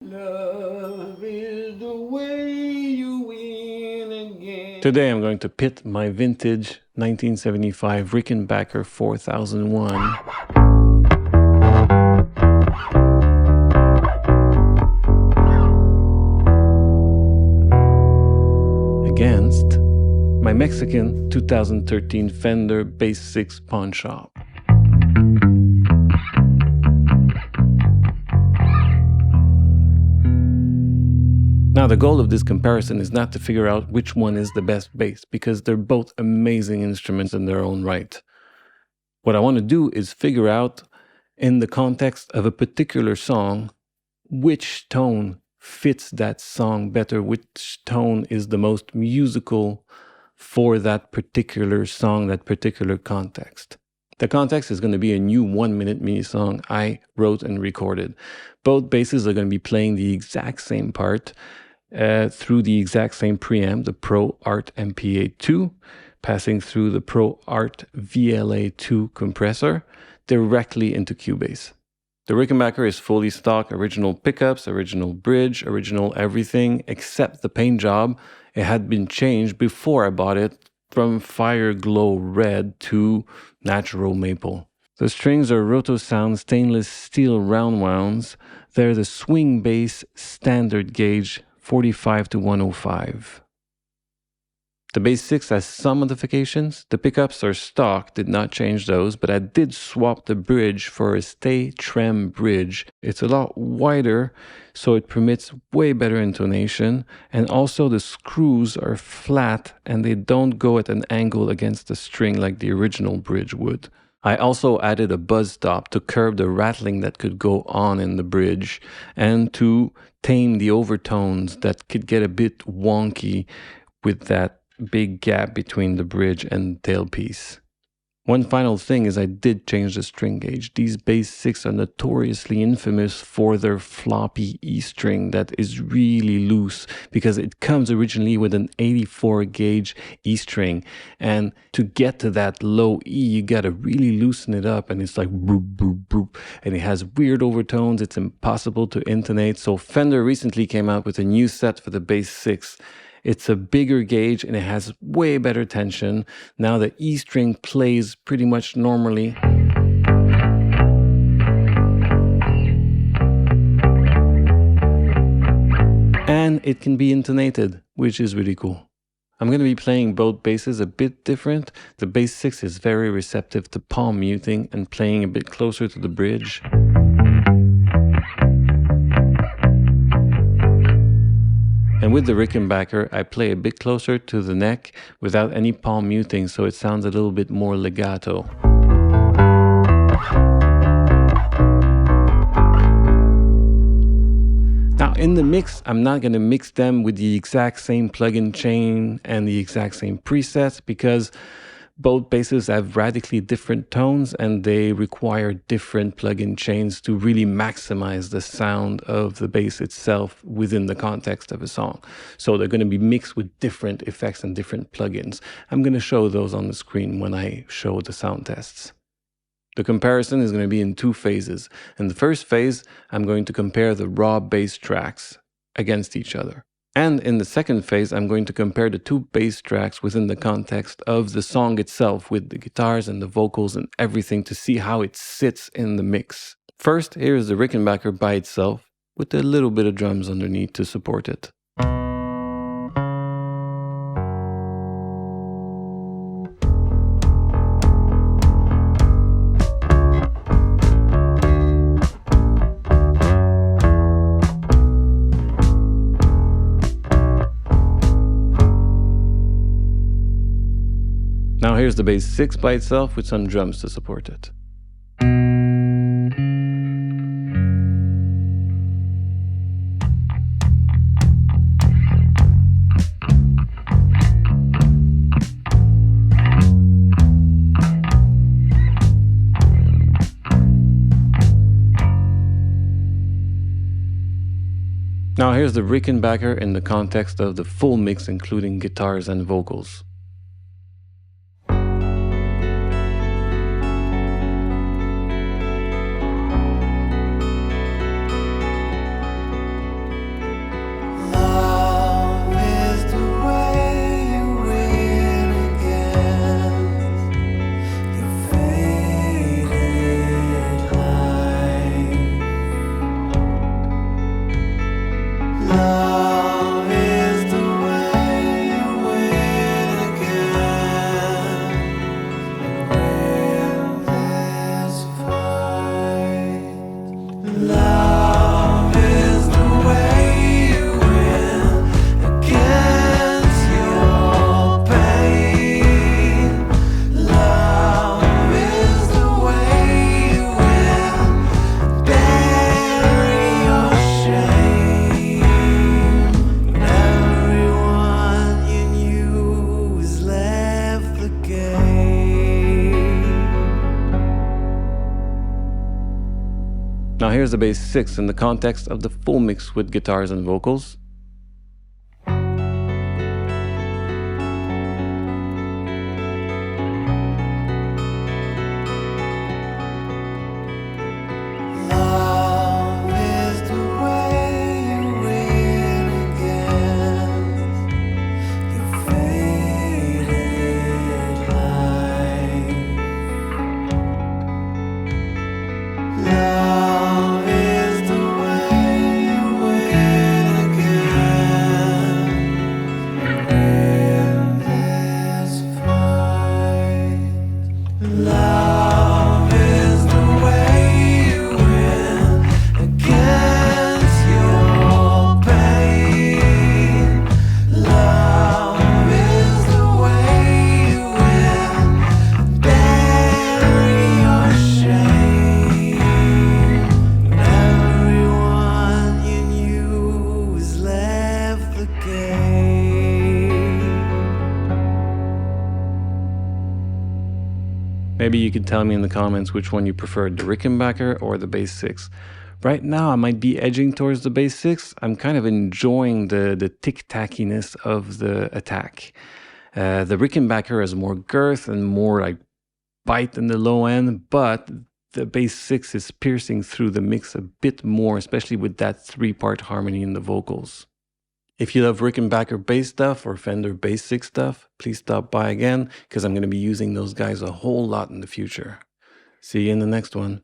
Love is the way you win again. Today I'm going to pit my vintage 1975 Rickenbacker 4001 against my Mexican 2013 Fender Bass VI pawn shop. Now, the goal of this comparison is not to figure out which one is the best bass, because they're both amazing instruments in their own right. What I want to do is figure out, in the context of a particular song, which tone fits that song better, which tone is the most musical for that particular song, that particular context. The context is going to be a new 1-minute mini song I wrote and recorded. Both basses are going to be playing the exact same part through the exact same preamp, the Pro Art MPA II, passing through the Pro Art VLA II compressor directly into Cubase. The Rickenbacker is fully stock, original pickups, original bridge, original everything except the paint job. It had been changed before I bought it from Fire Glow Red to Natural Maple. The strings are Rotosound stainless steel round wounds. They're the swing bass standard gauge 45 to 105. The Bass 6 has some modifications. The pickups are stock, did not change those, but I did swap the bridge for a Stay Trem bridge. It's a lot wider, so it permits way better intonation, and also the screws are flat and they don't go at an angle against the string like the original bridge would. I also added a buzz stop to curb the rattling that could go on in the bridge and to tame the overtones that could get a bit wonky with that big gap between the bridge and the tailpiece. One final thing is I did change the string gauge. These Bass 6 are notoriously infamous for their floppy E string that is really loose because it comes originally with an 84 gauge E string, and to get to that low E you gotta really loosen it up, and it's like boop boop boop, and it has weird overtones. It's impossible to intonate. So Fender recently came out with a new set for the Bass 6. It's a bigger gauge and it has way better tension. Now the E string plays pretty much normally. And it can be intonated, which is really cool. I'm going to be playing both basses a bit different. The Bass 6 is very receptive to palm muting and playing a bit closer to the bridge. And with the Rickenbacker, I play a bit closer to the neck without any palm muting, so it sounds a little bit more legato. Now in the mix, I'm not going to mix them with the exact same plugin chain and the exact same presets, because both basses have radically different tones and they require different plugin chains to really maximize the sound of the bass itself within the context of a song. So they're going to be mixed with different effects and different plugins. I'm going to show those on the screen when I show the sound tests. The comparison is going to be in two phases. In the first phase, I'm going to compare the raw bass tracks against each other. And in the second phase, I'm going to compare the two bass tracks within the context of the song itself with the guitars and the vocals and everything to see how it sits in the mix. First, here is the Rickenbacker by itself with a little bit of drums underneath to support it. Now here's the Bass 6 by itself with some drums to support it. Now here's the Rickenbacker in the context of the full mix, including guitars and vocals. Now here's the Bass 6 in the context of the full mix with guitars and vocals. Maybe you can tell me in the comments which one you preferred, the Rickenbacker or the Bass 6. Right now, I might be edging towards the Bass 6. I'm kind of enjoying the tick-tackiness of the attack. The Rickenbacker has more girth and more like bite in the low end, but the Bass 6 is piercing through the mix a bit more, especially with that 3-part harmony in the vocals. If you love Rickenbacker bass stuff or Fender Bass 6 stuff, please stop by again, because I'm going to be using those guys a whole lot in the future. See you in the next one.